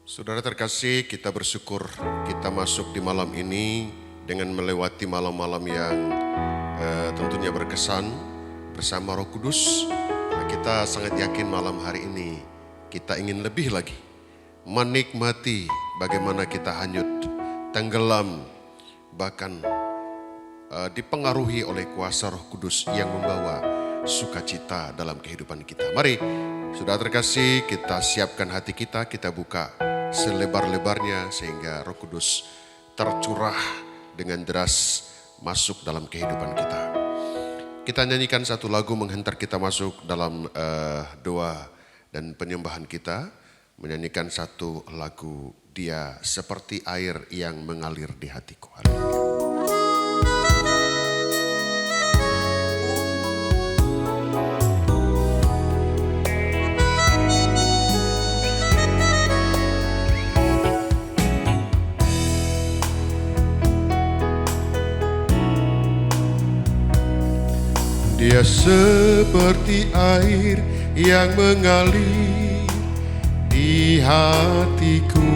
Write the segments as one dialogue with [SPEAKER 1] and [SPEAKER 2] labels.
[SPEAKER 1] Saudara terkasih, kita bersyukur kita masuk di malam ini dengan melewati malam-malam yang tentunya berkesan bersama Roh Kudus. Kita sangat yakin malam hari ini kita ingin lebih lagi menikmati bagaimana kita hanyut, tenggelam, bahkan dipengaruhi oleh kuasa Roh Kudus yang membawa sukacita dalam kehidupan kita. Mari, saudara terkasih, kita siapkan hati kita buka selebar-lebarnya sehingga Roh Kudus tercurah dengan deras masuk dalam kehidupan kita. Kita nyanyikan satu lagu menghantar kita masuk dalam doa dan penyembahan kita. Menyanyikan satu lagu, Dia Seperti Air Yang Mengalir di Hatiku. Haleluya. Dia seperti air yang mengalir di hatiku.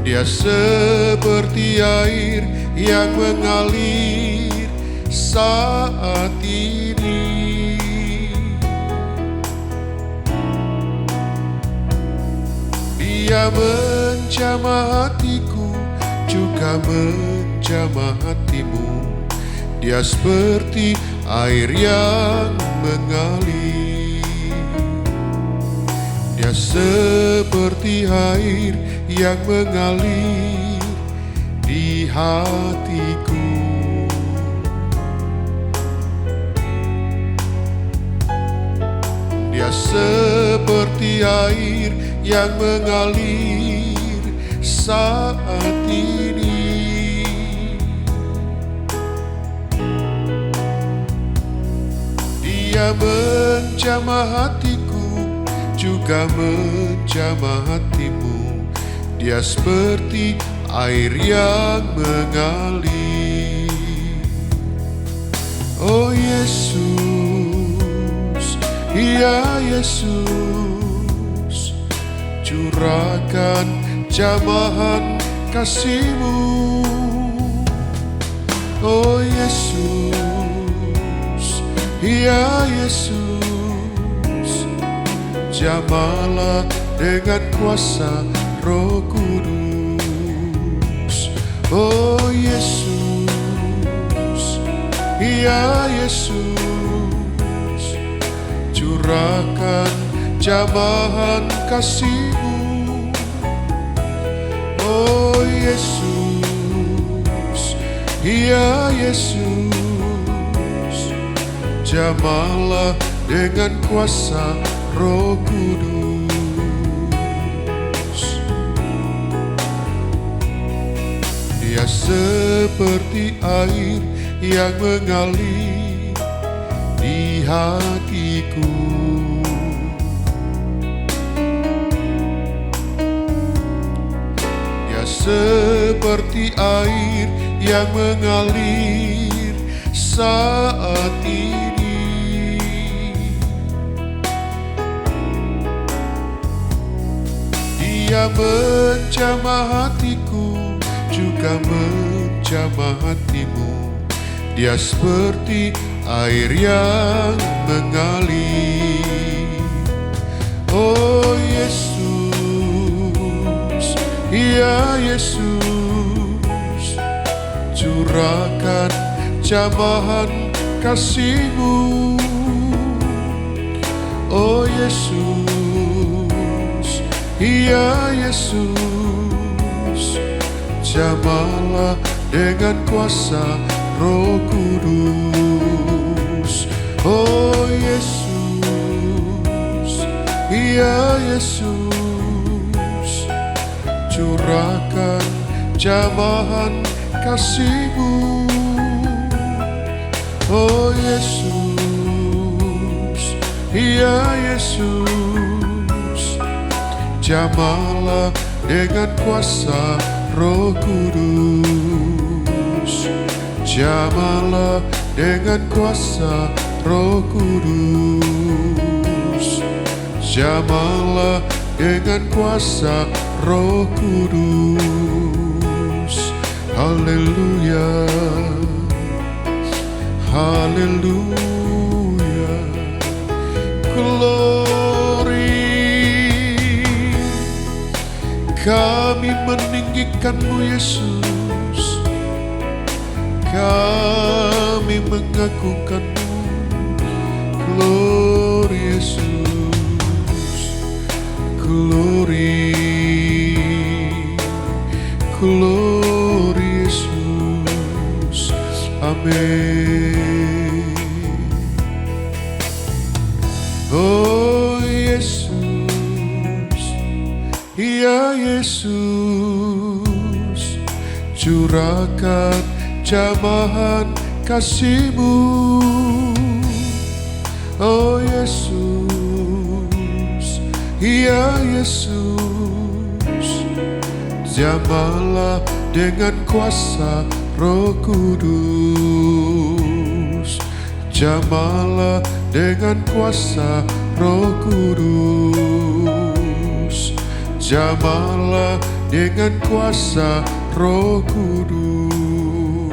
[SPEAKER 1] Dia seperti air yang mengalir saat ini. Dia menjamah hatiku, juga menjamah hatimu. Dia seperti air yang mengalir. Dia seperti air yang mengalir di hatiku. Dia seperti air yang mengalir saat ini. Dia menjamah hatiku, juga menjamah hatimu. Dia seperti air yang mengalir. Oh Yesus, ya Yesus, curahkan jamahan kasih-Mu. Oh Yesus, ya Yesus, jamahlah dengan kuasa Roh Kudus. Oh Yesus, ya Yesus, curahkan jamahan kasih-Mu. Oh Yesus, ya Yesus, jamahlah dengan kuasa Roh Kudus. Dia seperti air yang mengalir di hatiku. Seperti air yang mengalir saat ini. Dia menjamah hatiku, juga menjamah hatimu. Dia seperti air yang mengalir. Oh Yesus, ya Yesus, curahkan jamahan kasih-Mu. Oh Yesus, ya Yesus, jamahlah dengan kuasa Roh Kudus. Oh Yesus, ya Yesus, curahkan jamahan kasih-Mu. Oh Yesus, ya Yesus, jamahlah dengan kuasa Roh Kudus. Jamahlah dengan kuasa Roh Kudus. Jamahlah dengan kuasa Roh Kudus. Haleluya, haleluya, glory. Kami meninggikan-Mu Yesus, kami mengagungkan-Mu. Glory Yesus, glory, glory Yesus, amin. Oh Yesus, ya Yesus, curahkan jamahan kasih-Mu. Oh Yesus, ya Yesus, jamahlah dengan kuasa Roh Kudus. Jamahlah dengan kuasa Roh Kudus. Jamahlah dengan kuasa Roh Kudus.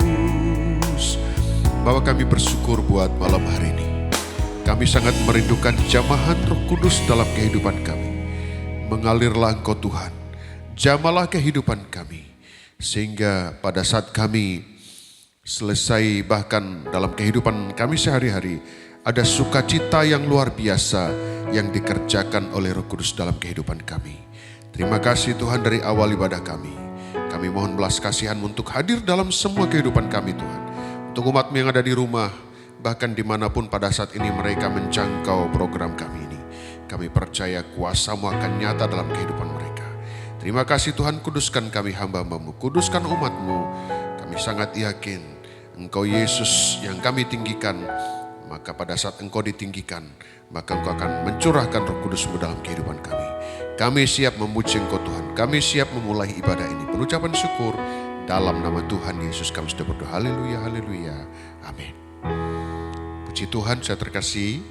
[SPEAKER 1] Bapa, kami bersyukur buat malam hari ini. Kami sangat merindukan jamahan Roh Kudus dalam kehidupan kami. Mengalirlah Engkau Tuhan, jamahlah kehidupan kami. Sehingga pada saat kami selesai bahkan dalam kehidupan kami sehari-hari, ada sukacita yang luar biasa yang dikerjakan oleh Roh Kudus dalam kehidupan kami. Terima kasih Tuhan dari awal ibadah kami. Kami mohon belas kasihan-Mu untuk hadir dalam semua kehidupan kami Tuhan. Untuk umat-Mu yang ada di rumah, bahkan dimanapun pada saat ini mereka menjangkau program kami ini. Kami percaya kuasa-Mu akan nyata dalam kehidupan mereka. Terima kasih Tuhan, kuduskan kami hamba-Mu, kuduskan umat-Mu. Kami sangat yakin Engkau Yesus yang kami tinggikan, maka pada saat Engkau ditinggikan, maka Engkau akan mencurahkan Roh Kudus-Mu dalam kehidupan kami. Kami siap memuji Engkau Tuhan, kami siap memulai ibadah ini. Pengucapan syukur dalam nama Tuhan Yesus kami sudah berdoa. Haleluya, haleluya, amin. Puji Tuhan, saya terkasih,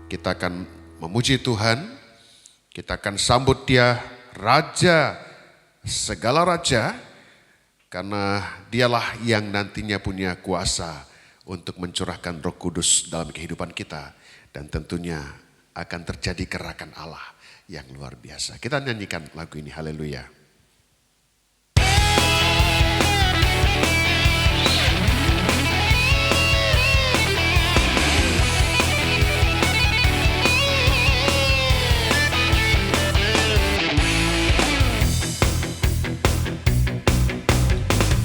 [SPEAKER 1] kita akan memuji Tuhan, kita akan sambut Dia, Raja segala raja, karena Dialah yang nantinya punya kuasa untuk mencurahkan Roh Kudus dalam kehidupan kita, dan tentunya akan terjadi gerakan Allah yang luar biasa. Kita nyanyikan lagu ini, haleluya.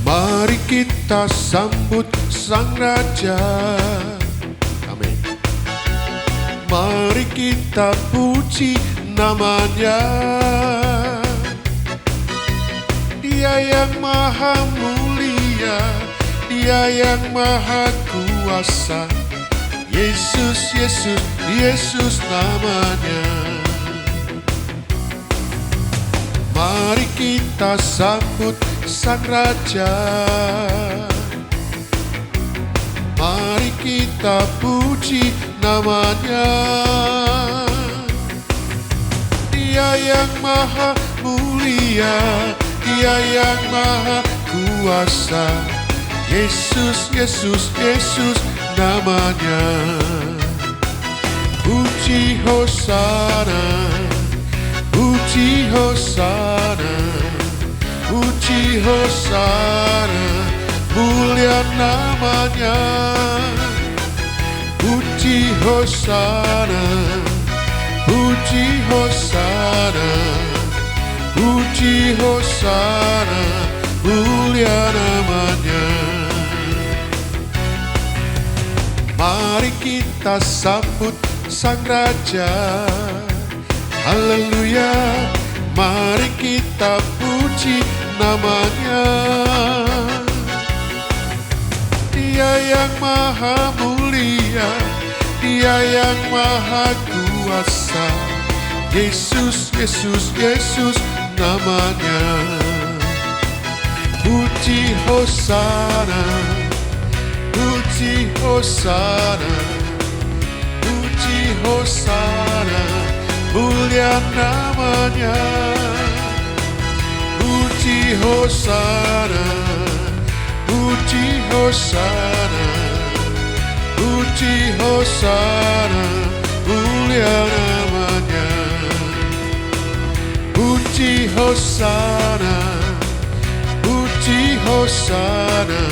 [SPEAKER 1] Mari kita sambut Sang Raja, amin. Mari kita puji namanya. Dia yang maha mulia, Dia yang maha kuasa. Yesus, Yesus, Yesus namanya. Mari kita sambut Sang Raja. Mari kita puji namanya. Dia yang maha mulia, Dia yang maha kuasa. Yesus, Yesus, Yesus namanya. Puji Hosana, puji Hosana, puji Hosana, mulia namanya. Puji Hosana, puji Hosana, puji Hosana, mulia namanya. Mari kita sambut Sang Raja, haleluya. Mari kita puji namanya. Dia yang maha mulia, Dia yang maha kuasa. Yesus, Yesus, Yesus namanya. Puji Hosana, puji Hosana, Hosana, mulia namanya. Puji Hosana, puji Hosana, puji Hosana, mulia namanya. Puji Hosana, puji Hosana,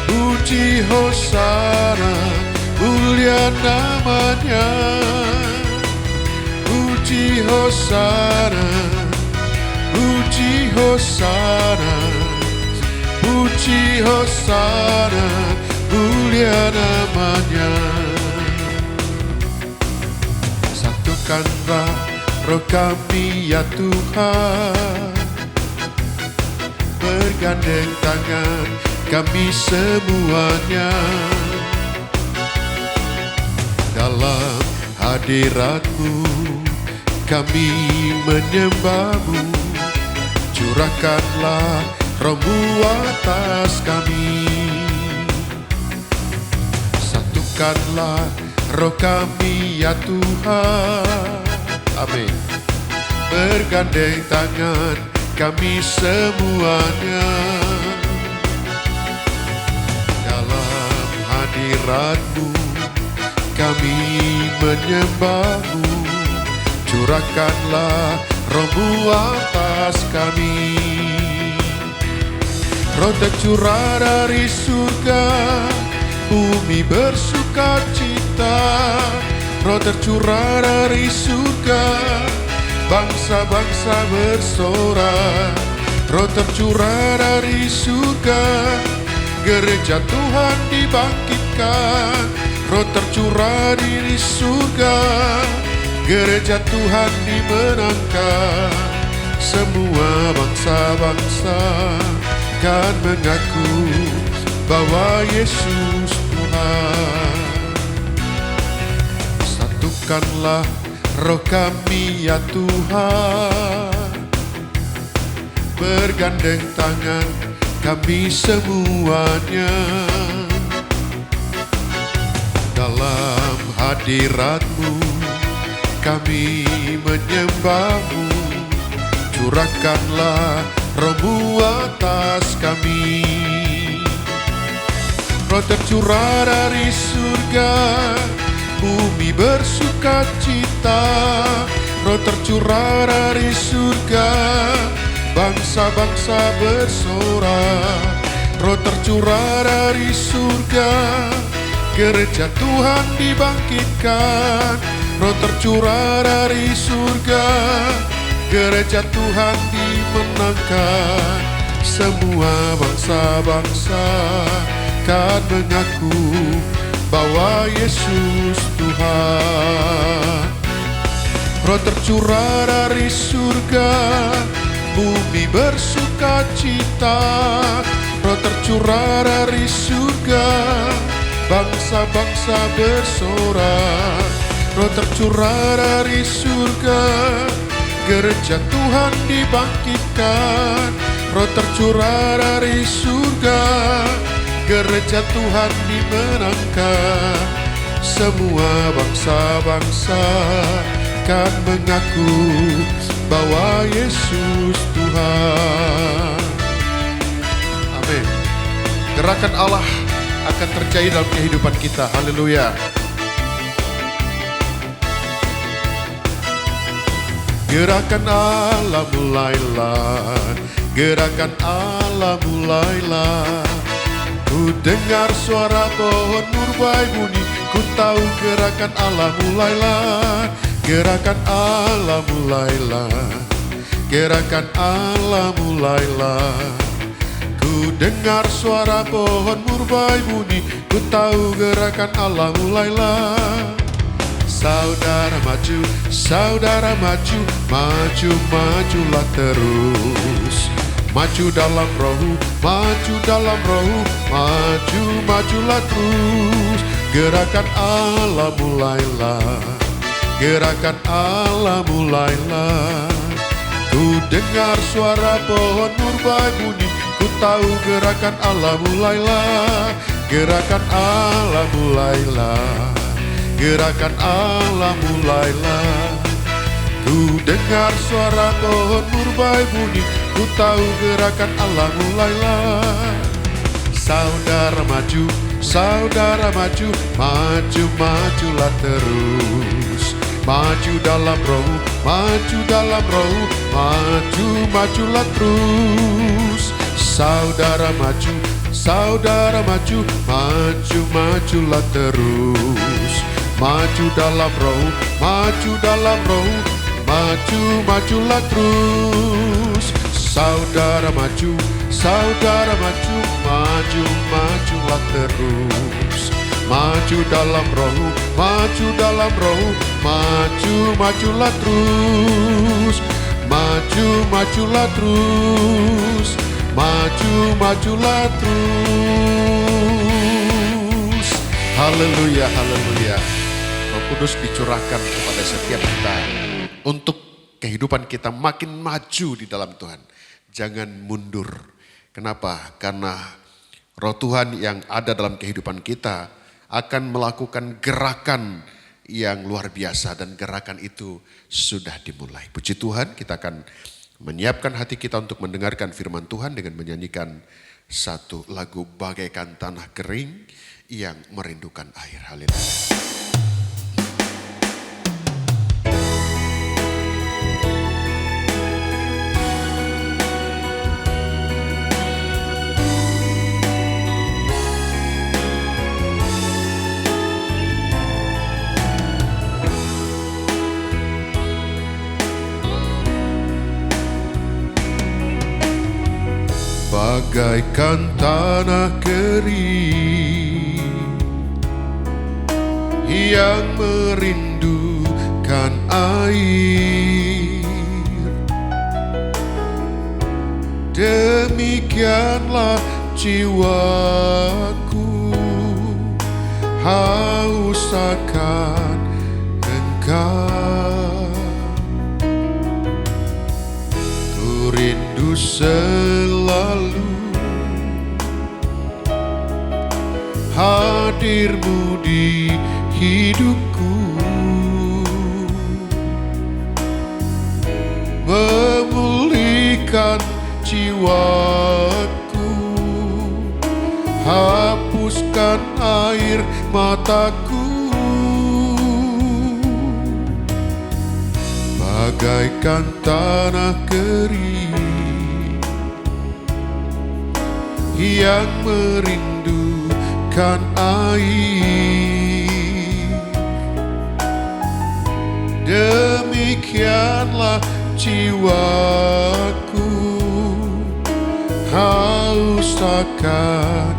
[SPEAKER 1] puji Hosana, mulia namanya. Puji Hosana, puji Hosana, puji Hosana, mulia namanya. Satukanlah roh kami ya Tuhan, bergandeng tangan kami semuanya dalam hadirat-Mu. Kami menyembah-Mu, curahkanlah roh-Mu atas kami. Satukanlah roh kami ya Tuhan, amin. Bergandeng tangan kami semuanya dalam hadirat-Mu. Kami menyembah-Mu, curahkanlah roh-Mu atas kami. Roh tercurah dari surga, bumi bersuka cita. Roh tercurah dari surga, bangsa-bangsa bersorak. Roh tercurah dari surga, gereja Tuhan dibangkitkan. Roh tercurah dari surga, gereja Tuhan dimenangkan. Semua bangsa-bangsa kan mengaku bahwa Yesus Tuhan. Satukanlah roh kami ya Tuhan, bergandeng tangan kami semuanya dalam hadirat-Mu. Kami menyembah-Mu, curahkanlah roh-Mu atas kami. Roh tercurah dari surga, bumi bersuka cita. Roh tercurah dari surga, bangsa-bangsa bersorak. Roh tercurah dari surga, gereja Tuhan dibangkitkan. Roh tercurah dari surga, gereja Tuhan dimenangkan. Semua bangsa-bangsa kan mengaku bahwa Yesus Tuhan. Roh tercurah dari surga, bumi bersuka cita. Roh tercurah dari surga, bangsa-bangsa bersorak. Roh tercurah dari surga, gereja Tuhan dibangkitkan. Roh tercurah dari surga, gereja Tuhan dimenangkan. Semua bangsa-bangsa kan mengaku bahwa Yesus Tuhan. Amin. Gerakan Allah akan terjadi dalam kehidupan kita. Haleluya. Gerakan Allah mulailah, gerakan Allah mulailah. Ku dengar suara pohon murbai bunyi, ku tahu gerakan Allah mulailah. Gerakan Allah mulailah, gerakan Allah mulailah. Ku dengar suara pohon murbai bunyi, ku tahu gerakan Allah mulailah. Saudara maju, saudara maju, maju, majulah terus. Maju dalam roh, maju dalam roh, maju, majulah terus. Gerakan Allah mulailah, gerakan Allah mulailah. Ku dengar suara pohon murbai bunyi, ku tahu gerakan Allah mulailah. Gerakan Allah mulailah, gerakan Allah mulailah. Ku dengar suara pohon murbai bunyi, ku tahu gerakan Allah mulailah. Saudara maju, saudara maju, maju, majulah terus. Maju dalam roh, maju dalam roh, maju, majulah terus. Saudara maju, saudara maju, maju, majulah terus. Maju dalam roh, maju dalam roh, maju, majulah terus. Saudara maju, saudara maju, maju, majulah terus. Maju dalam roh, maju dalam roh, maju, majulah terus. Maju, majulah terus. Maju, majulah terus. Haleluya, haleluya. Roh Kudus dicurahkan kepada setiap kita untuk kehidupan kita makin maju di dalam Tuhan. Jangan mundur. Kenapa? Karena Roh Tuhan yang ada dalam kehidupan kita akan melakukan gerakan yang luar biasa, dan gerakan itu sudah dimulai. Puji Tuhan, kita akan menyiapkan hati kita untuk mendengarkan firman Tuhan dengan menyanyikan satu lagu bagaikan tanah kering yang merindukan air. Haleluya. Bagaikan tanah kering yang merindukan air, demikianlah jiwaku haus akan Engkau. Ku rindu selalu hadir-Mu di hidupku, memulihkan jiwaku, hapuskan air mataku. Bagaikan tanah kering yang merindukan air, demikianlah jiwaku haus akan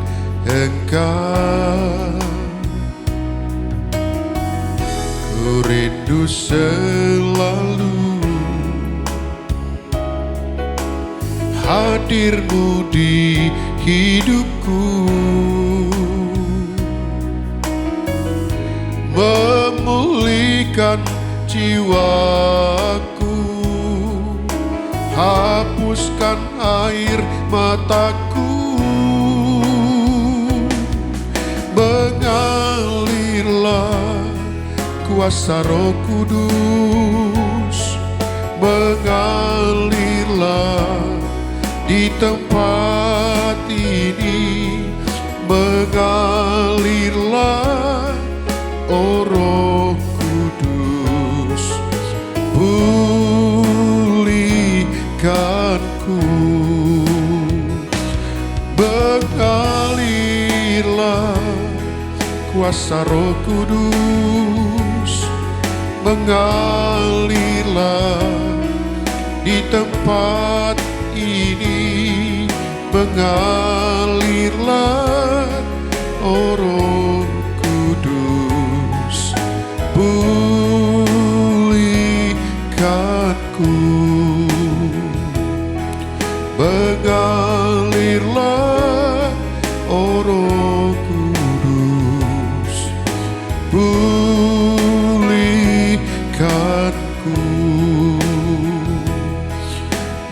[SPEAKER 1] Engkau. Ku rindu selalu hadir-Mu di hidupku, memulihkan jiwaku, hapuskan air mataku. Mengalirlah kuasa Roh Kudus, mengalirlah di tempat ini, mengalirlah, oh Roh Kudus, pulihkanku. Mengalirlah kuasa Roh Kudus, mengalirlah di tempat ini, mengalirlah, oh Roh Kudus, pulihkanku. Mengalirlah, oh Roh Kudus, pulihkanku. Mengalirlah, oh Roh Kudus, mengalirlah, oh Roh Kudus, pulihkanku. Mengalirlah, oh Roh Kudus, mengalirlah, oh Roh Kudus, pulihkanku.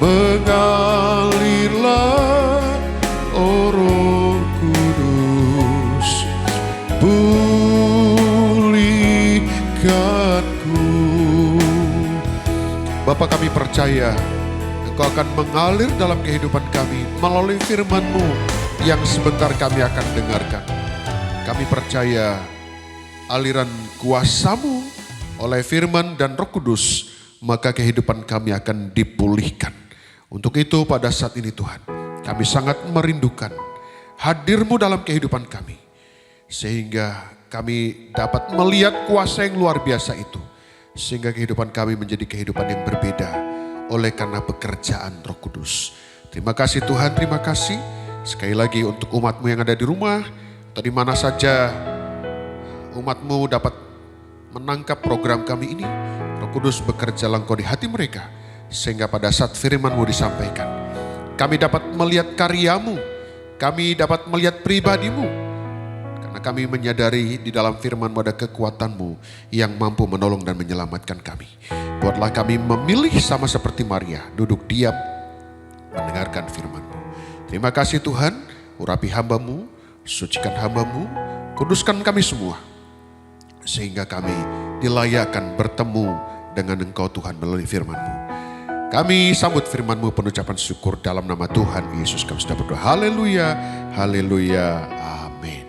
[SPEAKER 1] Mengalirlah, oh Roh Kudus, mengalirlah, oh Roh Kudus, Bapa, kami percaya Engkau akan mengalir dalam kehidupan kami melalui firman-Mu yang sebentar kami akan dengarkan. Kami percaya aliran kuasa-Mu oleh firman dan Roh Kudus, maka kehidupan kami akan dipulihkan. Untuk itu pada saat ini Tuhan, kami sangat merindukan hadir-Mu dalam kehidupan kami. Sehingga kami dapat melihat kuasa yang luar biasa itu. Sehingga kehidupan kami menjadi kehidupan yang berbeda oleh karena pekerjaan Roh Kudus. Terima kasih Tuhan, terima kasih. Sekali lagi untuk umat-Mu yang ada di rumah atau di mana saja umat-Mu dapat menangkap program kami ini. Roh Kudus bekerja langkau di hati mereka. Sehingga pada saat firman-Mu disampaikan, kami dapat melihat karya-Mu, kami dapat melihat pribadi-Mu. Karena kami menyadari di dalam firman-Mu ada kekuatan-Mu yang mampu menolong dan menyelamatkan kami. Buatlah kami memilih sama seperti Maria, duduk diam, mendengarkan firman-Mu. Terima kasih Tuhan, urapi hamba-Mu, sucikan hamba-Mu, kuduskan kami semua. Sehingga kami dilayakkan bertemu dengan Engkau Tuhan melalui firman-Mu. Kami sambut firman-Mu penuh ucapan syukur dalam nama Tuhan Yesus kami sudah berdoa. Haleluya, haleluya, amin.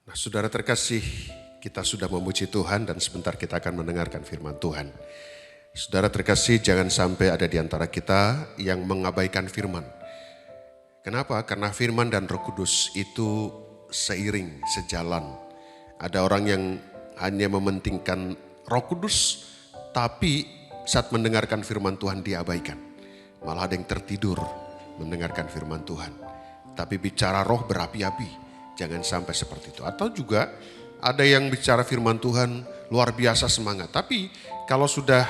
[SPEAKER 1] Nah, saudara terkasih, kita sudah memuji Tuhan dan sebentar kita akan mendengarkan firman Tuhan. Saudara terkasih, jangan sampai ada di antara kita yang mengabaikan firman. Kenapa? Karena firman dan Roh Kudus itu seiring, sejalan. Ada orang yang hanya mementingkan Roh Kudus, tapi saat mendengarkan firman Tuhan diabaikan. Malah ada yang tertidur mendengarkan firman Tuhan. Tapi bicara roh berapi-api, jangan sampai seperti itu. Atau juga ada yang bicara firman Tuhan luar biasa semangat. Tapi kalau sudah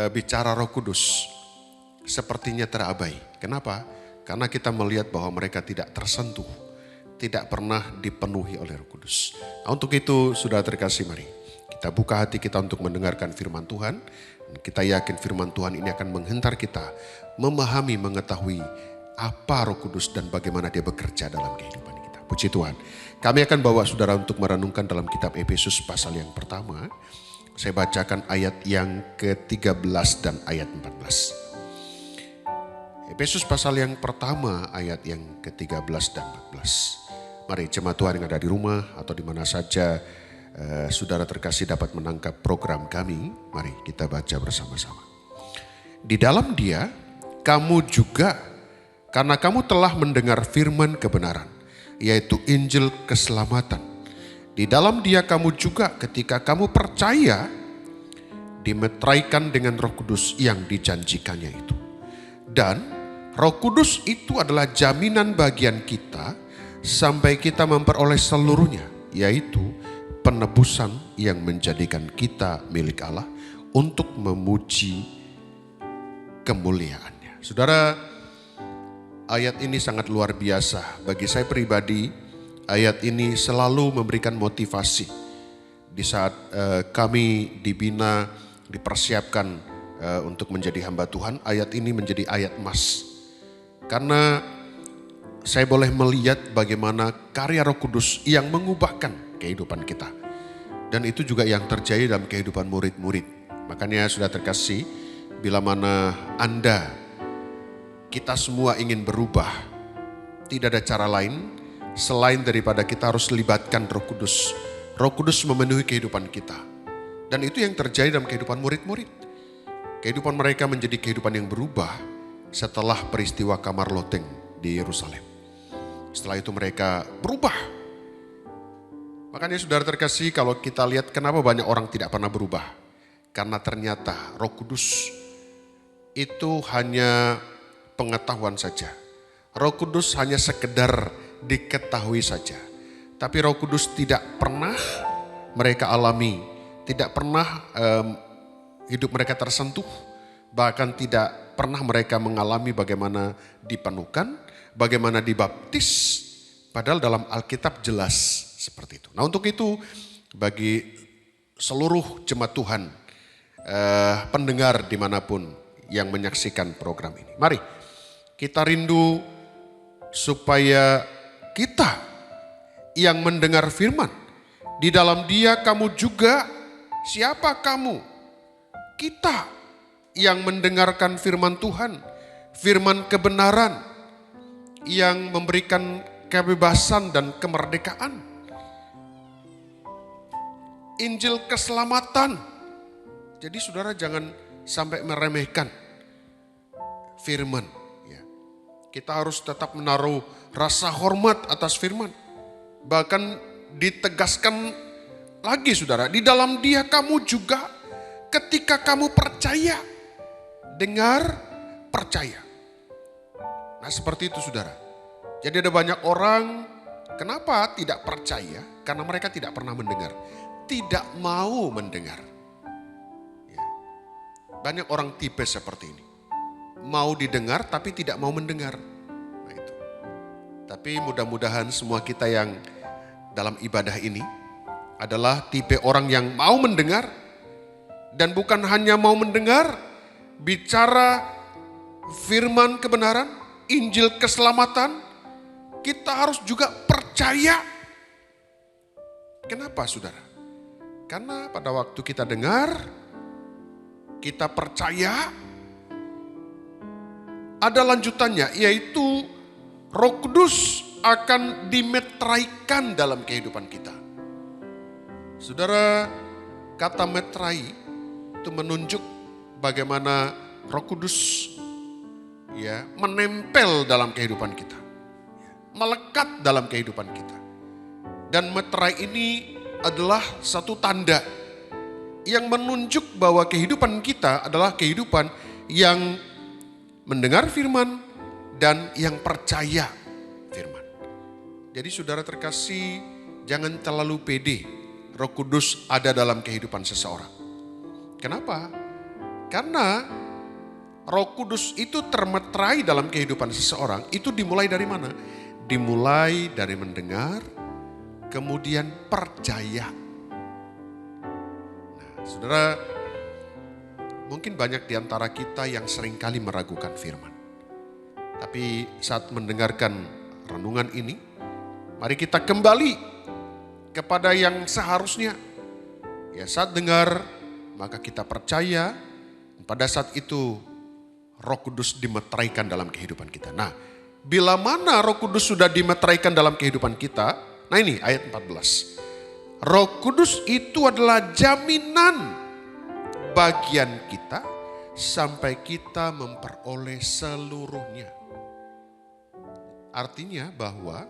[SPEAKER 1] bicara Roh Kudus, sepertinya terabai. Kenapa? Karena kita melihat bahwa mereka tidak tersentuh, tidak pernah dipenuhi oleh Roh Kudus. Nah, untuk itu sudah terkasih, mari kita buka hati kita untuk mendengarkan firman Tuhan. Kita yakin firman Tuhan ini akan menghentar kita memahami, mengetahui apa Roh Kudus dan bagaimana dia bekerja dalam kehidupan kita. Puji Tuhan. Kami akan bawa saudara untuk merenungkan dalam kitab Efesus pasal yang pertama. Saya bacakan ayat yang ke-13 dan ayat 14. Efesus pasal yang pertama ayat yang ke-13 dan 14. Mari jemaat Tuhan yang ada di rumah atau di mana saja saudara terkasih dapat menangkap program kami. Mari kita baca bersama-sama. Di dalam Dia kamu juga, karena kamu telah mendengar firman kebenaran, yaitu Injil keselamatan. Di dalam Dia kamu juga ketika kamu percaya dimeteraikan dengan Roh Kudus yang dijanjikannya itu. Dan Roh Kudus itu adalah jaminan bagian kita sampai kita memperoleh seluruhnya, yaitu penebusan yang menjadikan kita milik Allah untuk memuji kemuliaannya. Saudara, ayat ini sangat luar biasa. Bagi saya pribadi, ayat ini selalu memberikan motivasi. Di saat kami dibina, dipersiapkan untuk menjadi hamba Tuhan, ayat ini menjadi ayat emas. Karena saya boleh melihat bagaimana karya Roh Kudus yang mengubahkan kehidupan kita. Dan itu juga yang terjadi dalam kehidupan murid-murid. Makanya sudah terkasih, bila mana Anda, kita semua ingin berubah, tidak ada cara lain selain daripada kita harus libatkan Roh Kudus. Roh Kudus memenuhi kehidupan kita. Dan itu yang terjadi dalam kehidupan murid-murid. Kehidupan mereka menjadi kehidupan yang berubah setelah peristiwa kamar loteng di Yerusalem. Setelah itu mereka berubah. Makanya saudara terkasih, kalau kita lihat kenapa banyak orang tidak pernah berubah. Karena ternyata Roh Kudus itu hanya pengetahuan saja. Roh Kudus hanya sekedar diketahui saja. Tapi Roh Kudus tidak pernah mereka alami. Tidak pernah hidup mereka tersentuh. Bahkan tidak pernah mereka mengalami bagaimana dipenuhkan, bagaimana dibaptis. Padahal dalam Alkitab jelas seperti itu. Nah, untuk itu bagi seluruh jemaat Tuhan, pendengar dimanapun yang menyaksikan program ini, mari kita rindu supaya kita yang mendengar firman, Di dalam Dia kamu juga. Siapa kamu? Kita yang mendengarkan firman Tuhan, firman kebenaran yang memberikan kebebasan dan kemerdekaan. Injil keselamatan. Jadi saudara jangan sampai meremehkan firman. Ya. Kita harus tetap menaruh rasa hormat atas firman. Bahkan ditegaskan lagi saudara, di dalam Dia kamu juga ketika kamu percaya. Dengar, percaya. Nah seperti itu saudara. Jadi ada banyak orang kenapa tidak percaya? Karena mereka tidak pernah mendengar. Tidak mau mendengar. Ya. Banyak orang tipe seperti ini. Mau didengar tapi tidak mau mendengar. Nah itu. Tapi mudah-mudahan semua kita yang dalam ibadah ini adalah tipe orang yang mau mendengar. Dan bukan hanya mau mendengar, bicara firman kebenaran, Injil keselamatan, kita harus juga percaya. Kenapa saudara? Karena pada waktu kita dengar, kita percaya, ada lanjutannya yaitu Roh Kudus akan dimeteraikan dalam kehidupan kita. Saudara, kata meterai itu menunjuk bagaimana Roh Kudus ya menempel dalam kehidupan kita. Melekat dalam kehidupan kita. Dan meterai ini adalah satu tanda yang menunjuk bahwa kehidupan kita adalah kehidupan yang mendengar firman dan yang percaya firman. Jadi saudara terkasih, jangan terlalu pede Roh Kudus ada dalam kehidupan seseorang. Kenapa? Karena Roh Kudus itu termeterai dalam kehidupan seseorang, itu dimulai dari mana? Dimulai dari mendengar, kemudian percaya. Nah, saudara, mungkin banyak di antara kita yang seringkali meragukan firman. Tapi saat mendengarkan renungan ini, mari kita kembali kepada yang seharusnya. Ya, saat dengar, maka kita percaya. Pada saat itu, Roh Kudus dimeteraikan dalam kehidupan kita. Nah, bila mana Roh Kudus sudah dimeteraikan dalam kehidupan kita, nah ini ayat 14. Roh Kudus itu adalah jaminan bagian kita sampai kita memperoleh seluruhnya. Artinya bahwa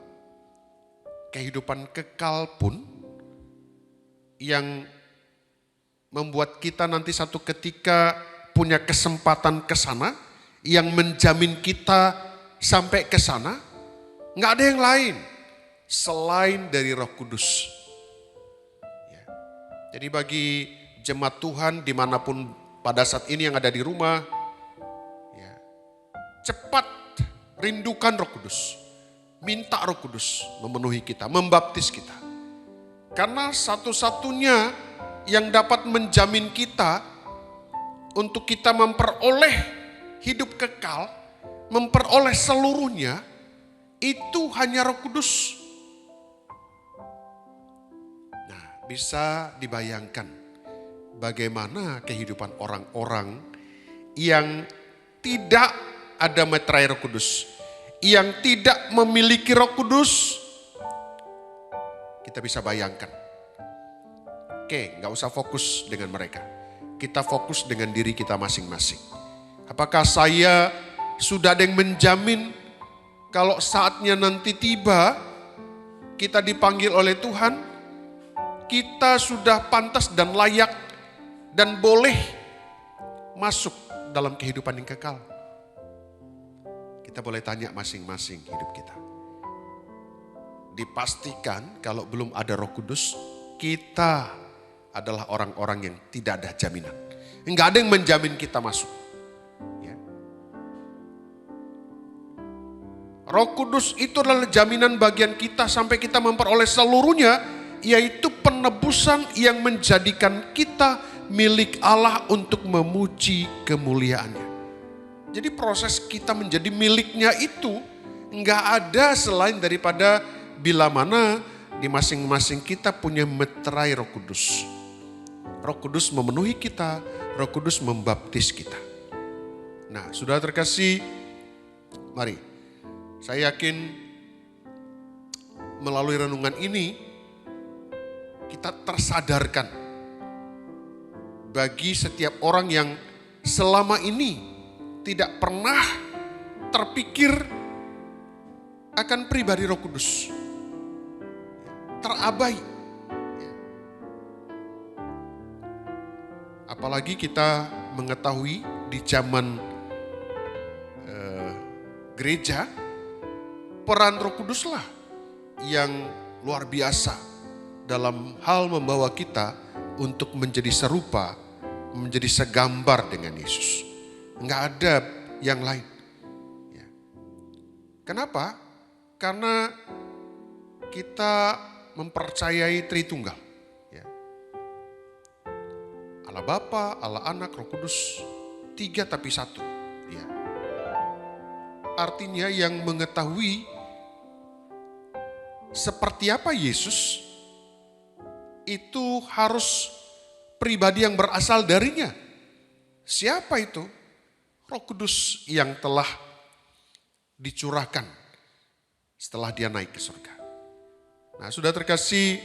[SPEAKER 1] kehidupan kekal pun yang membuat kita nanti satu ketika punya kesempatan ke sana, yang menjamin kita sampai ke sana, nggak ada yang lain selain dari Roh Kudus. Ya. Jadi bagi jemaat Tuhan dimanapun pada saat ini yang ada di rumah, ya, cepat rindukan Roh Kudus. Minta Roh Kudus memenuhi kita, membaptis kita. Karena satu-satunya yang dapat menjamin kita untuk kita memperoleh hidup kekal, memperoleh seluruhnya, itu hanya Roh Kudus. Bisa dibayangkan bagaimana kehidupan orang-orang yang tidak ada meterai Roh Kudus, yang tidak memiliki Roh Kudus. Kita bisa bayangkan. Oke, gak usah fokus dengan mereka. Kita fokus dengan diri kita masing-masing. Apakah saya sudah ada yang menjamin kalau saatnya nanti tiba, kita dipanggil oleh Tuhan, kita sudah pantas dan layak dan boleh masuk dalam kehidupan yang kekal? Kita boleh tanya masing-masing hidup kita. Dipastikan kalau belum ada Roh Kudus, kita adalah orang-orang yang tidak ada jaminan. Enggak ada yang menjamin kita masuk. Ya. Roh Kudus itu adalah jaminan bagian kita sampai kita memperoleh seluruhnya, yaitu penebusan yang menjadikan kita milik Allah untuk memuji kemuliaannya. Jadi proses kita menjadi miliknya itu enggak ada selain daripada bila mana di masing-masing kita punya meterai Roh Kudus. Roh Kudus memenuhi kita, Roh Kudus membaptis kita. Nah, sudah terkasih, mari. Saya yakin melalui renungan ini kita tersadarkan bagi setiap orang yang selama ini tidak pernah terpikir akan pribadi Roh Kudus. Terabai. Apalagi kita mengetahui di zaman gereja, peran Roh Kuduslah yang luar biasa dalam hal membawa kita untuk menjadi serupa, menjadi segambar dengan Yesus. Enggak ada yang lain. Ya. Kenapa? Karena kita mempercayai Tritunggal. Ya. Allah Bapa, Allah Anak, Roh Kudus, 3 tapi 1. Ya. Artinya yang mengetahui seperti apa Yesus itu harus pribadi yang berasal darinya. Siapa itu? Roh Kudus yang telah dicurahkan setelah dia naik ke surga. Nah, sudah terkasih,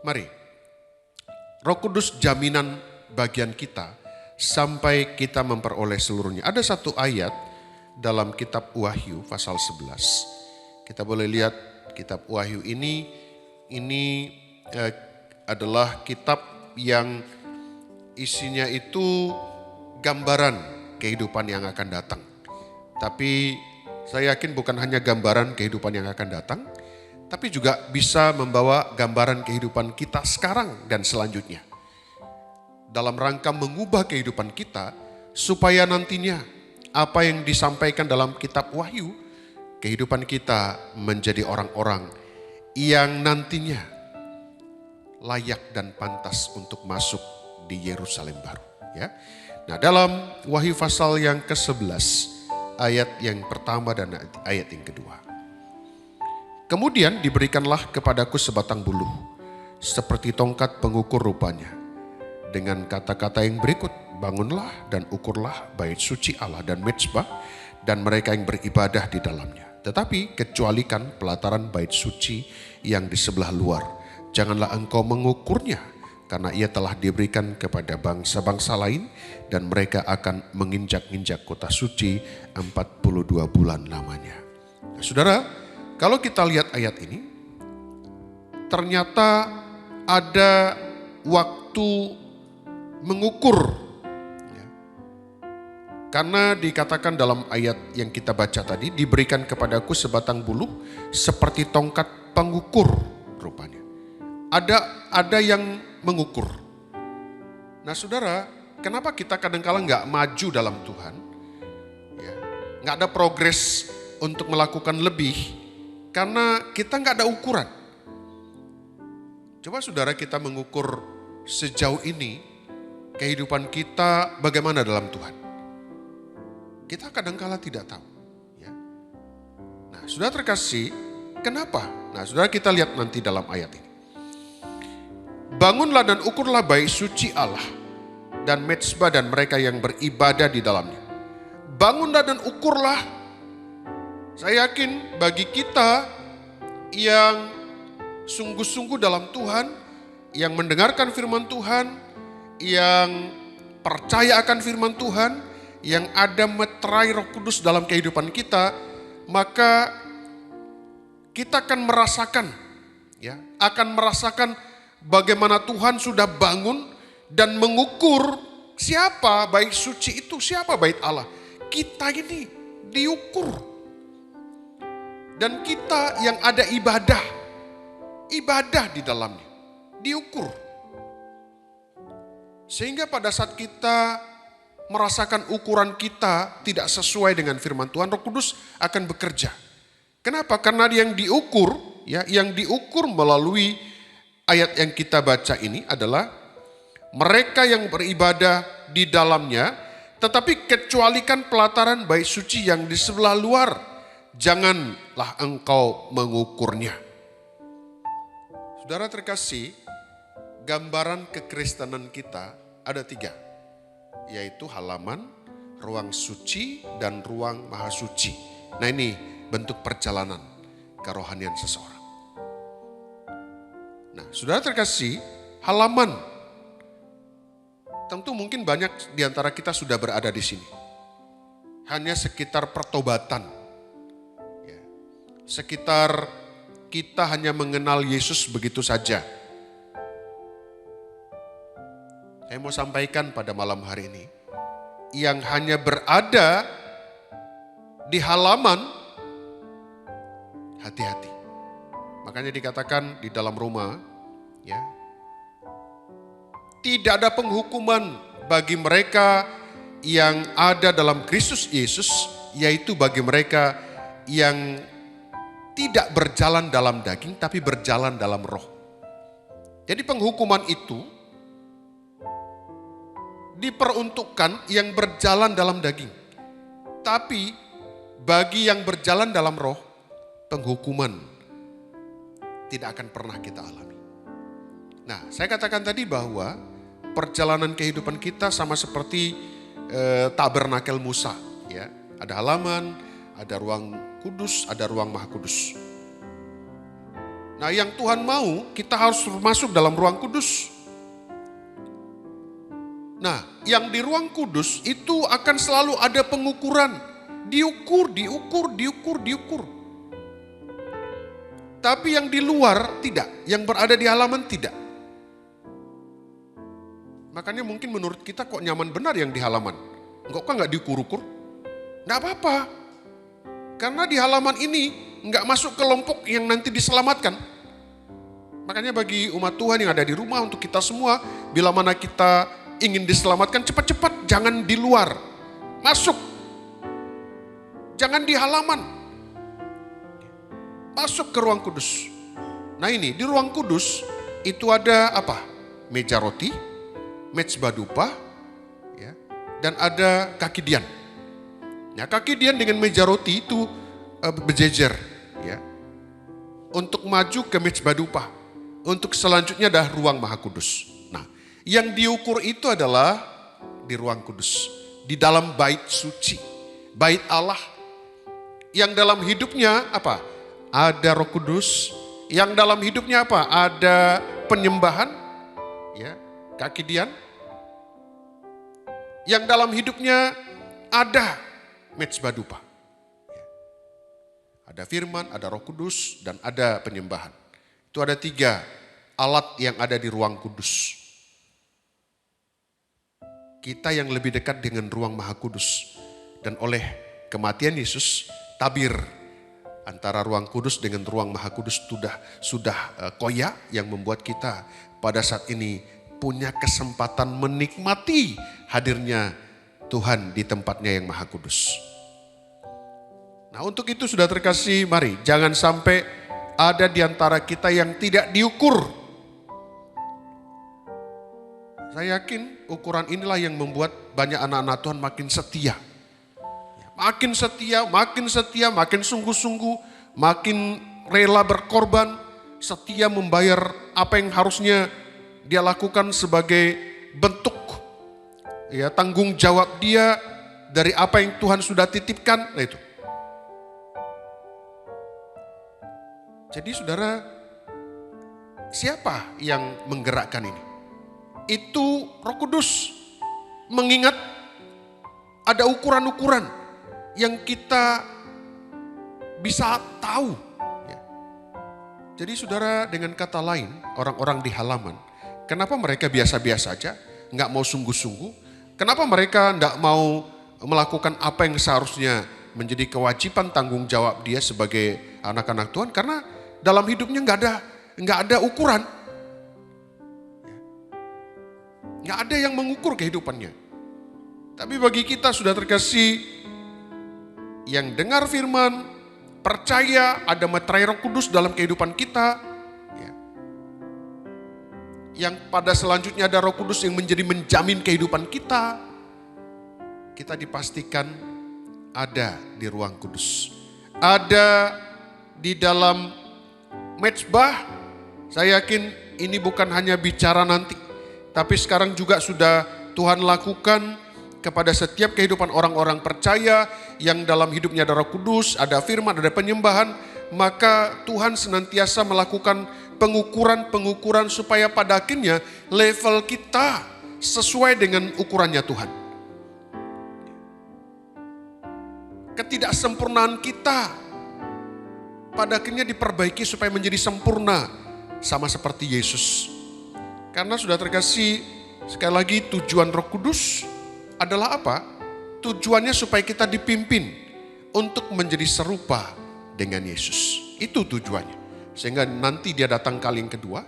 [SPEAKER 1] mari. Roh Kudus jaminan bagian kita sampai kita memperoleh seluruhnya. Ada satu ayat dalam kitab Wahyu pasal 11. Kita boleh lihat kitab Wahyu ini adalah kitab yang isinya itu gambaran kehidupan yang akan datang. Tapi saya yakin bukan hanya gambaran kehidupan yang akan datang, tapi juga bisa membawa gambaran kehidupan kita sekarang dan selanjutnya. Dalam rangka mengubah kehidupan kita supaya nantinya apa yang disampaikan dalam kitab Wahyu, kehidupan kita menjadi orang-orang yang nantinya layak dan pantas untuk masuk di Yerusalem baru. Ya. Nah, dalam Wahyu pasal yang ke-11, ayat yang pertama dan ayat yang kedua. Kemudian diberikanlah kepadaku sebatang bulu, seperti tongkat pengukur rupanya. Dengan kata-kata yang berikut, bangunlah dan ukurlah bait suci Allah dan mezbah dan mereka yang beribadah di dalamnya. Tetapi kecualikan pelataran bait suci yang di sebelah luar. Janganlah engkau mengukurnya, karena ia telah diberikan kepada bangsa-bangsa lain dan mereka akan menginjak-injak kota suci 42 bulan lamanya. Nah, saudara, kalau kita lihat ayat ini, ternyata ada waktu mengukur. Karena dikatakan dalam ayat yang kita baca tadi, diberikan kepadaku sebatang bulu seperti tongkat pengukur rupanya. Ada yang mengukur. Nah, saudara, kenapa kita kadang-kala nggak maju dalam Tuhan? Ya, nggak ada progres untuk melakukan lebih, karena kita nggak ada ukuran. Coba saudara kita mengukur sejauh ini kehidupan kita bagaimana dalam Tuhan. Kita kadang-kala tidak tahu. Ya. Nah, saudara terkasih, kenapa? Nah, saudara kita lihat nanti dalam ayat ini. Bangunlah dan ukurlah bait suci Allah dan mezbah dan mereka yang beribadah di dalamnya. Bangunlah dan ukurlah. Saya yakin bagi kita yang sungguh-sungguh dalam Tuhan, yang mendengarkan firman Tuhan, yang percaya akan firman Tuhan, yang ada meterai Roh Kudus dalam kehidupan kita, maka kita akan merasakan bagaimana Tuhan sudah bangun dan mengukur siapa bait suci itu, siapa bait Allah. Kita ini diukur. Dan kita yang ada ibadah di dalamnya, diukur. Sehingga pada saat kita merasakan ukuran kita tidak sesuai dengan firman Tuhan, Roh Kudus akan bekerja. Kenapa? Karena yang diukur melalui ayat yang kita baca ini adalah mereka yang beribadah di dalamnya, tetapi kecualikan pelataran bait suci yang di sebelah luar, janganlah engkau mengukurnya. Saudara terkasih, gambaran kekristenan kita ada 3, yaitu halaman, ruang suci, dan ruang maha suci. Nah ini bentuk perjalanan kerohanian seseorang. Nah saudara terkasih, halaman, tentu mungkin banyak di antara kita sudah berada di sini. Hanya sekitar pertobatan, ya. Sekitar kita hanya mengenal Yesus begitu saja. Saya mau sampaikan pada malam hari ini, yang hanya berada di halaman, hati-hati. Makanya dikatakan di dalam Roma, ya, tidak ada penghukuman bagi mereka yang ada dalam Kristus Yesus, yaitu bagi mereka yang tidak berjalan dalam daging, tapi berjalan dalam roh. Jadi penghukuman itu diperuntukkan yang berjalan dalam daging. Tapi bagi yang berjalan dalam roh, penghukuman tidak akan pernah kita alami. Nah, saya katakan tadi bahwa perjalanan kehidupan kita sama seperti tabernakel Musa, ya. Ada halaman, ada ruang kudus, ada ruang maha kudus. Nah, yang Tuhan mau, kita harus masuk dalam ruang kudus. Nah, yang di ruang kudus itu akan selalu ada pengukuran. Diukur. Tapi yang di luar tidak, yang berada di halaman tidak. Makanya mungkin menurut kita kok nyaman benar yang di halaman. Kok nggak diukur-ukur? Nggak apa-apa. Karena di halaman ini nggak masuk kelompok yang nanti diselamatkan. Makanya bagi umat Tuhan yang ada di rumah, untuk kita semua, bila mana kita ingin diselamatkan, cepat-cepat, jangan di luar. Masuk. Jangan di halaman. Masuk ke ruang kudus. Nah ini, di ruang kudus itu ada apa? Meja roti, mezbah dupa, ya, dan ada kaki dian. Nah, kaki dian dengan meja roti itu berjejer, ya, untuk maju ke mezbah dupa. Untuk selanjutnya ada ruang maha kudus. Nah, yang diukur itu adalah di ruang kudus, di dalam bait suci, bait Allah. Yang dalam hidupnya apa? Ada Roh Kudus. Yang dalam hidupnya apa? Ada penyembahan, ya, kaki dian. Yang dalam hidupnya ada mezbah dupa. Ada firman, ada Roh Kudus, dan ada penyembahan. Itu ada 3 alat yang ada di ruang kudus. Kita yang lebih dekat dengan ruang maha kudus. Dan oleh kematian Yesus, tabir antara ruang kudus dengan ruang maha kudus sudah koyak, yang membuat kita pada saat ini punya kesempatan menikmati hadirnya Tuhan di tempatnya yang maha kudus. Nah, untuk itu sudah terkasih, mari jangan sampai ada di antara kita yang tidak diukur. Saya yakin ukuran inilah yang membuat banyak anak-anak Tuhan makin setia. Makin setia, makin sungguh-sungguh, makin rela berkorban, setia membayar apa yang harusnya dia lakukan sebagai bentuk, ya, tanggung jawab dia dari apa yang Tuhan sudah titipkan. Nah itu. Jadi saudara, siapa yang menggerakkan ini? Itu Roh Kudus. Mengingat ada ukuran-ukuran yang kita bisa tahu. Ya. Jadi saudara, dengan kata lain, orang-orang di halaman, kenapa mereka biasa-biasa saja, nggak mau sungguh-sungguh? Kenapa mereka nggak mau melakukan apa yang seharusnya menjadi kewajiban tanggung jawab dia sebagai anak-anak Tuhan? Karena dalam hidupnya nggak ada ukuran, nggak ada yang mengukur kehidupannya. Tapi bagi kita sudah terkasih, yang dengar firman, percaya ada meterai Roh Kudus dalam kehidupan kita, ya, yang pada selanjutnya ada Roh Kudus yang menjamin kehidupan kita, kita dipastikan ada di ruang kudus, ada di dalam mezbah, Saya yakin ini bukan hanya bicara nanti, tapi sekarang juga sudah Tuhan lakukan kepada setiap kehidupan orang-orang percaya yang dalam hidupnya ada Roh Kudus, ada firman, ada penyembahan. Maka Tuhan senantiasa melakukan pengukuran-pengukuran supaya pada akhirnya level kita sesuai dengan ukurannya Tuhan. Ketidaksempurnaan kita pada akhirnya diperbaiki supaya menjadi sempurna sama seperti Yesus. Karena sudah terkasih, sekali lagi tujuan Roh Kudus adalah apa? Tujuannya supaya kita dipimpin untuk menjadi serupa dengan Yesus. Itu tujuannya. Sehingga nanti dia datang kali yang kedua,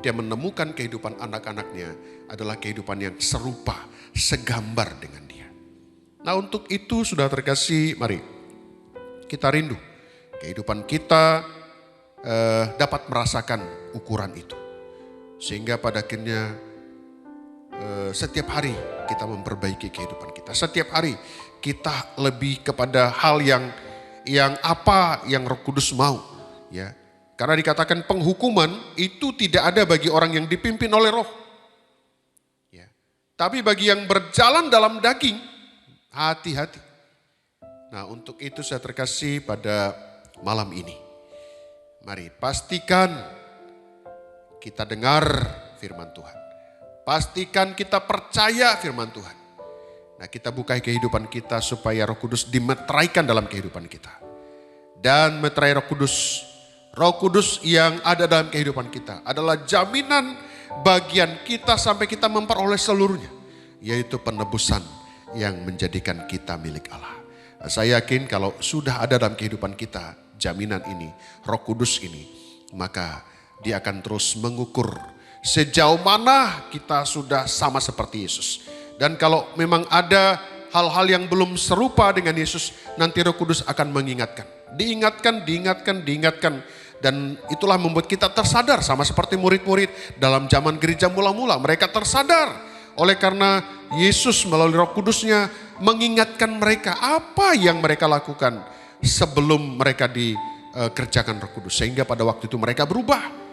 [SPEAKER 1] dia menemukan kehidupan anak-anaknya adalah kehidupan yang serupa, segambar dengan dia. Nah, untuk itu sudah terkasih, mari kita rindu kehidupan kita dapat merasakan ukuran itu. Sehingga pada akhirnya setiap hari kita memperbaiki kehidupan kita. Setiap hari kita lebih kepada hal yang apa yang Roh Kudus mau, ya. Karena dikatakan penghukuman itu tidak ada bagi orang yang dipimpin oleh Roh. Ya. Tapi bagi yang berjalan dalam daging, hati-hati. Nah, untuk itu saya terkasih pada malam ini. Mari pastikan kita dengar firman Tuhan. Pastikan kita percaya firman Tuhan. Nah, kita bukai kehidupan kita supaya Roh Kudus dimeteraikan dalam kehidupan kita. Dan meterai Roh Kudus yang ada dalam kehidupan kita adalah jaminan bagian kita sampai kita memperoleh seluruhnya. Yaitu penebusan yang menjadikan kita milik Allah. Nah, saya yakin kalau sudah ada dalam kehidupan kita jaminan ini, Roh Kudus ini, maka dia akan terus mengukur sejauh mana kita sudah sama seperti Yesus. Dan kalau memang ada hal-hal yang belum serupa dengan Yesus, nanti Roh Kudus akan mengingatkan. Diingatkan. Dan itulah membuat kita tersadar sama seperti murid-murid dalam zaman gereja mula-mula. Mereka tersadar oleh karena Yesus melalui Roh Kudusnya mengingatkan mereka apa yang mereka lakukan sebelum mereka dikerjakan Roh Kudus. Sehingga pada waktu itu mereka berubah.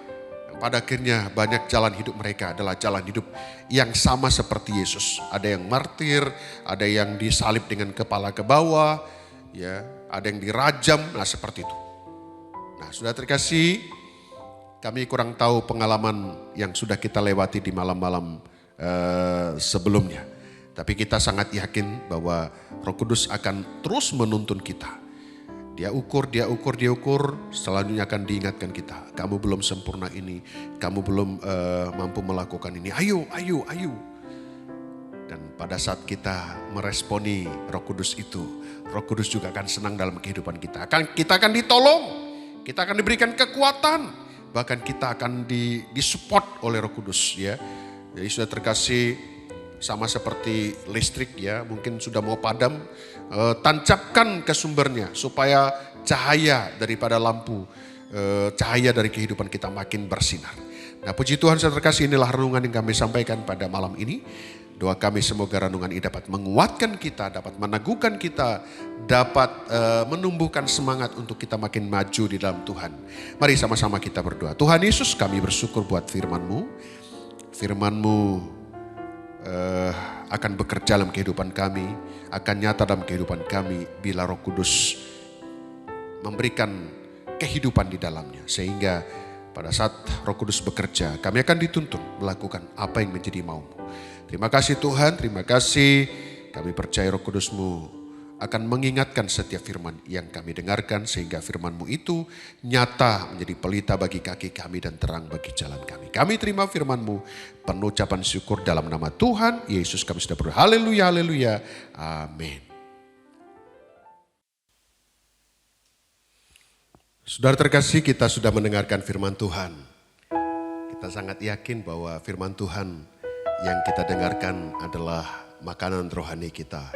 [SPEAKER 1] Pada akhirnya banyak jalan hidup mereka adalah jalan hidup yang sama seperti Yesus. Ada yang martir, ada yang disalib dengan kepala ke bawah, ya, ada yang dirajam, nah seperti itu. Nah, sudah terkasih, kami kurang tahu pengalaman yang sudah kita lewati di malam-malam sebelumnya. Tapi kita sangat yakin bahwa Roh Kudus akan terus menuntun kita. Dia ukur, selanjutnya akan diingatkan kita. Kamu belum sempurna ini, kamu belum mampu melakukan ini. Ayo. Dan pada saat kita meresponi Roh Kudus itu, Roh Kudus juga akan senang dalam kehidupan kita. Kita akan ditolong, kita akan diberikan kekuatan, bahkan kita akan disupport oleh Roh Kudus, ya. Jadi sudah terkasih, sama seperti listrik, ya, mungkin sudah mau padam, tancapkan ke sumbernya supaya cahaya daripada lampu, cahaya dari kehidupan kita makin bersinar. Nah, puji Tuhan, saya terkasih, inilah renungan yang kami sampaikan pada malam ini. Doa kami semoga renungan ini dapat menguatkan kita, dapat meneguhkan kita, dapat menumbuhkan semangat untuk kita makin maju di dalam Tuhan. Mari sama-sama kita berdoa. Tuhan Yesus, kami bersyukur buat firman-Mu. Firman-Mu akan bekerja dalam kehidupan kami, akan nyata dalam kehidupan kami bila Roh Kudus memberikan kehidupan di dalamnya. Sehingga pada saat Roh Kudus bekerja, kami akan dituntun melakukan apa yang menjadi mau-Mu. Terima kasih Tuhan, terima kasih. Kami percaya Roh Kudus-Mu akan mengingatkan setiap firman yang kami dengarkan, sehingga firman-Mu itu nyata menjadi pelita bagi kaki kami dan terang bagi jalan kami. Kami terima firman-Mu, penuh ucapan syukur dalam nama Tuhan Yesus kami sudah berdoa. Haleluya, haleluya, amin. Saudara terkasih, kita sudah mendengarkan firman Tuhan. Kita sangat yakin bahwa firman Tuhan yang kita dengarkan adalah makanan rohani kita,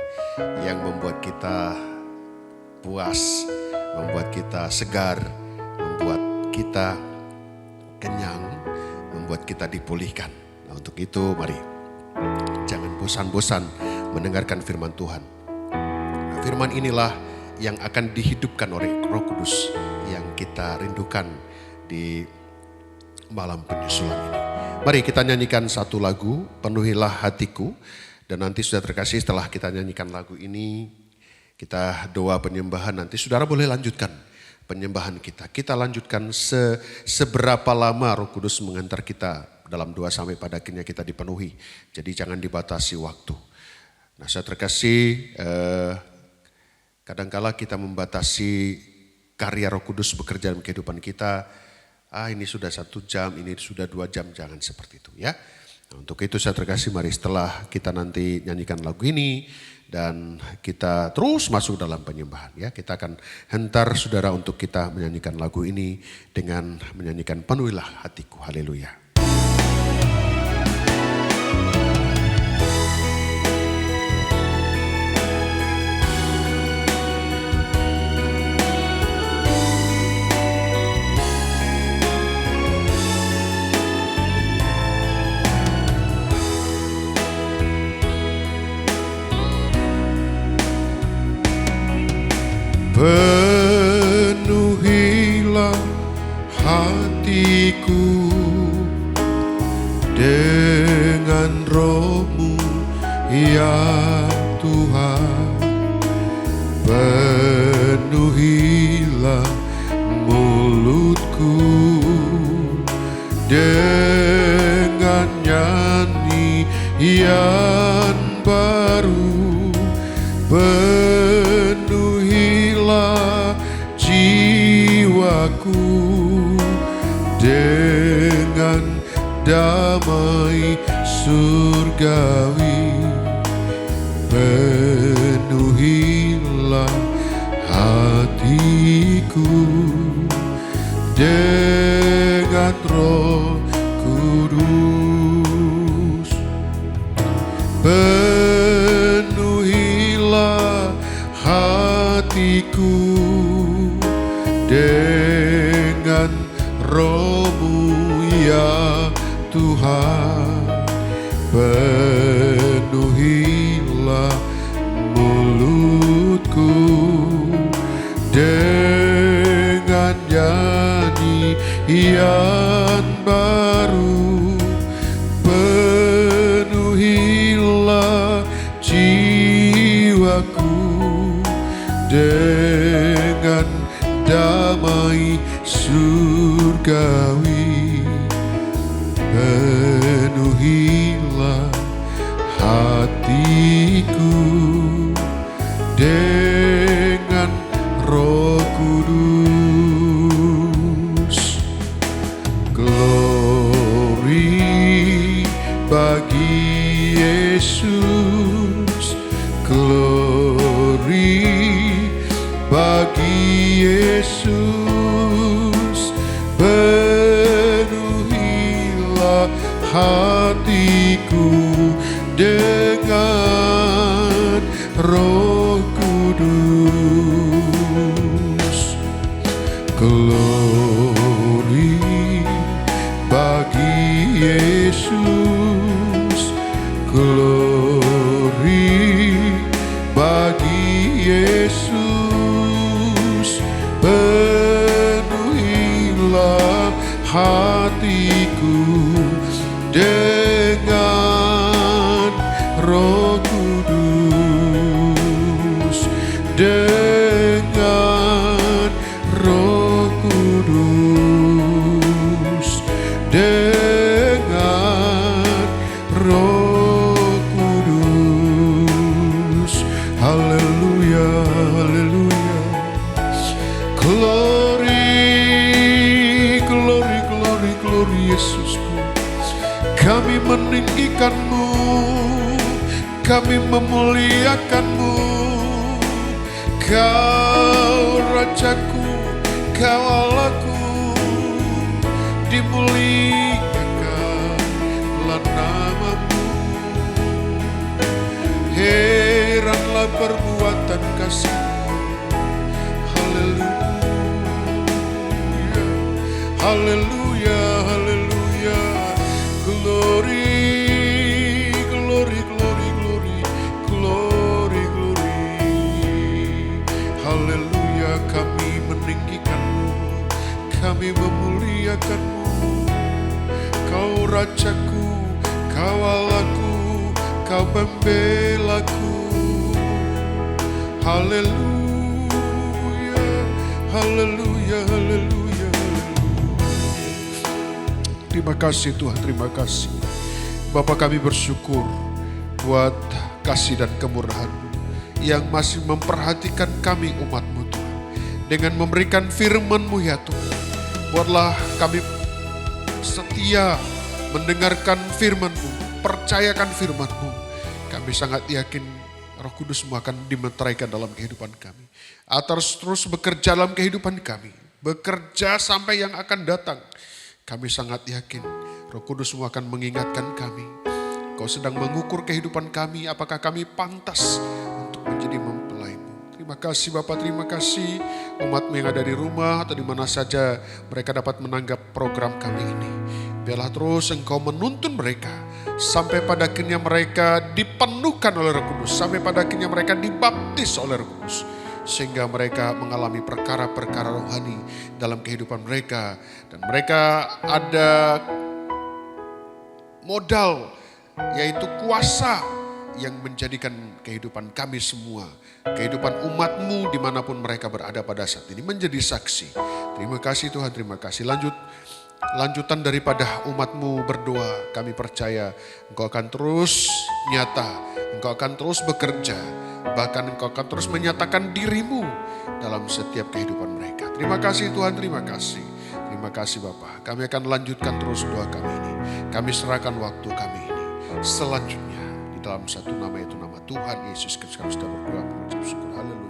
[SPEAKER 1] yang membuat kita puas, membuat kita segar, membuat kita kenyang, membuat kita dipulihkan. Nah, untuk itu mari jangan bosan-bosan mendengarkan firman Tuhan. Nah, firman inilah yang akan dihidupkan oleh Roh Kudus yang kita rindukan di malam penyusulan ini. Mari kita nyanyikan satu lagu, Penuhilah Hatiku. Dan nanti sudah terkasih setelah kita nyanyikan lagu ini, kita doa penyembahan, nanti saudara boleh lanjutkan penyembahan kita. Kita lanjutkan seberapa lama Roh Kudus mengantar kita dalam doa sampai pada akhirnya kita dipenuhi. Jadi jangan dibatasi waktu. Nah saya terkasih, kadangkala kita membatasi karya Roh Kudus bekerja dalam kehidupan kita. Ini sudah 1 jam, ini sudah 2 jam, jangan seperti itu ya. Nah, untuk itu saya terkasih, mari setelah kita nanti nyanyikan lagu ini dan kita terus masuk dalam penyembahan ya. Kita akan hentar saudara untuk kita menyanyikan lagu ini dengan menyanyikan Penuhilah Hatiku. Haleluya. Penuhilah hatiku dengan Roh-Mu ya Tuhan. Penuhilah mulutku dengan nyanyian baru. Penuhilah jiwaku dengan damai surgawi. Penuhilah hatiku dengan Roh Kudus. Penuhilah hatiku dengan Roh-Mu ya Tuhan. Penuhilah mulutku dengan nyanyian baru. Penuhilah jiwaku dengan damai surgawi. Penuhilah hatiku dengan Roh Kudus. Glory bagi Yesus, glory bagi Yesus. Penuhilah hatiku dengan Roh Kudus. Glory bagi Yesus, glory bagi Yesus. Penuhilah hatiku dengan Roh Kudus, dengan Roh Kudus, dengan Roh Kudus. Haleluya, haleluya. Glory, glory, glory, glory Yesusku. Kami meninggikan-Mu, kami memuliakan-Mu. Kau Rajaku, Kau Allahku, dimuliakanlah nama-Mu. Heranlah perbuatan kasih-Mu. Haleluya, haleluya, haleluya. Glory, glory, glory, glory, glory, glory. Haleluya, kami meninggikan-Mu, kami memuliakan-Mu. Kau Rajaku, Kau Allahku, Kau pembelaku. Haleluya, haleluya, haleluya. Terima kasih Tuhan, terima kasih. Bapa, kami bersyukur buat kasih dan kemurahan-Mu yang masih memperhatikan kami umat-Mu Tuhan. Dengan memberikan firman-Mu ya Tuhan. Buatlah kami setia mendengarkan firman-Mu, percayakan firman-Mu. Kami sangat yakin Roh Kudus-Mu akan dimeteraikan dalam kehidupan kami. Atas terus bekerja dalam kehidupan kami. Bekerja sampai yang akan datang. Kami sangat yakin Roh Kudus-Mu akan mengingatkan kami. Kau sedang mengukur kehidupan kami, apakah kami pantas untuk menjadi mempelai-Mu. Terima kasih Bapak, terima kasih umat-Mu yang ada di rumah atau di mana saja mereka dapat menanggap program kami ini. Biarlah terus Engkau menuntun mereka sampai pada akhirnya mereka dipenuhkan oleh Roh Kudus, sampai pada akhirnya mereka dibaptis oleh Roh Kudus. Sehingga mereka mengalami perkara-perkara rohani dalam kehidupan mereka. Dan mereka ada modal, yaitu kuasa yang menjadikan kehidupan kami semua, kehidupan umat-Mu dimanapun mereka berada pada saat ini menjadi saksi. Terima kasih Tuhan, terima kasih. Lanjutan daripada umat-Mu berdoa, kami percaya Engkau akan terus nyata, Engkau akan terus bekerja, bahkan Engkau akan terus menyatakan diri-Mu dalam setiap kehidupan mereka. Terima kasih Tuhan, terima kasih. Terima kasih Bapa. Kami akan lanjutkan terus doa kami ini. Kami serahkan waktu kami ini. Selanjutnya di dalam satu nama, yaitu nama Tuhan Yesus Kristus, kami sudah berdoa mengucap syukur. Haleluya.